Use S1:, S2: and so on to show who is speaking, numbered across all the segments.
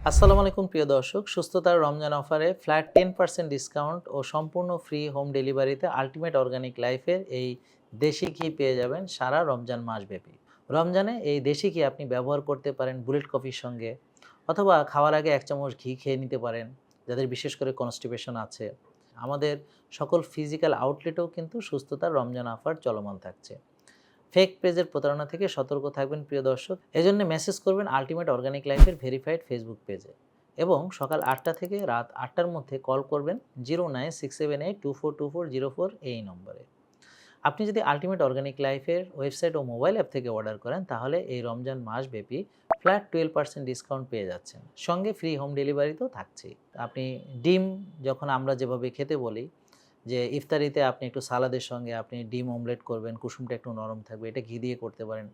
S1: আসসালামু আলাইকুম প্রিয় দর্শক, সুস্থতার রমজান অফারে ফ্ল্যাট 10% ডিসকাউন্ট ও সম্পূর্ণ ফ্রি হোম ডেলিভারিতে আল্টিমেট অর্গানিক লাইফের এই দেশি ঘি পেয়ে যাবেন সারা রমজান মাসব্যাপী। রমজানে এই দেশি ঘি আপনি ব্যবহার করতে পারেন বুলেট কফির সঙ্গে, অথবা খাওয়ার আগে 1 চামচ ঘি খেয়ে নিতে পারেন যাদের বিশেষ করে কনস্টিপেশন আছে। আমাদের সকল ফিজিক্যাল আউটলেটেও কিন্তু সুস্থতার রমজান অফার চলমান থাকছে। ফেক পেজের প্রতারণা থেকে সতর্ক থাকবেন প্রিয় দর্শক। এজন্য মেসেজ করবেন আল্টিমেট অর্গানিক লাইফের ভেরিফাইড ফেসবুক পেজে, এবং সকাল 8টা থেকে রাত 8টার মধ্যে কল করবেন 09678242404 এই নম্বরে। আপনি যদি আল্টিমেট অর্গানিক লাইফের ওয়েবসাইট ও মোবাইল অ্যাপ থেকে অর্ডার করেন, তাহলে এই রমজান মাসব্যাপী ফ্ল্যাট 12% ডিসকাউন্ট পেয়ে যাচ্ছেন, সঙ্গে ফ্রি হোম ডেলিভারি তো থাকছেই। আপনি ডিম, যখন আমরা যেভাবে খেতে বলি যে ইফতারিতে আপনি একটু সালাদের সঙ্গে আপনি ডিম অমলেট করবেন, কুসুমটা একটু নরম থাকবে, এটা ঘি দিয়ে করতে পারেন।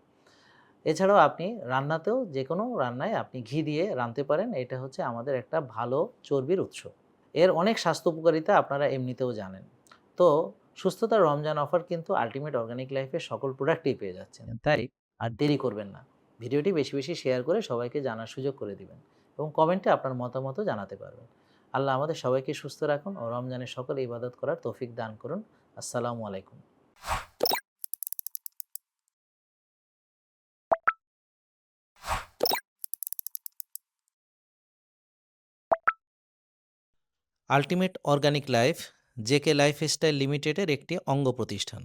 S1: এছাড়াও আপনি রান্নাতেও যেকোনো রান্নায় আপনি ঘি দিয়ে রাঁধতে পারেন। এটা হচ্ছে আমাদের একটা ভালো চর্বির উৎস। এর অনেক স্বাস্থ্য উপকারিতা আপনারা এমনিতেও জানেন। তো সুস্থতার রমজান অফার কিন্তু আল্টিমেট অর্গানিক লাইফের সকল প্রোডাক্টেই পেয়ে যাচ্ছেন। তাই আর দেরি করবেন না। ভিডিওটি বেশি, বেশি শেয়ার করে সবাইকে জানার সুযোগ করে দিবেন, এবং কমেন্টে আপনার মতামতও জানাতে পারবেন। আল্লাহ আমাদের সবাইকে সুস্থ রাখুন ও রমজানের সকল ইবাদত করার তৌফিক দান করুন। আসসালামু আলাইকুম। Ultimate organic life JK lifestyle লিমিটেডের একটি অঙ্গ প্রতিষ্ঠান।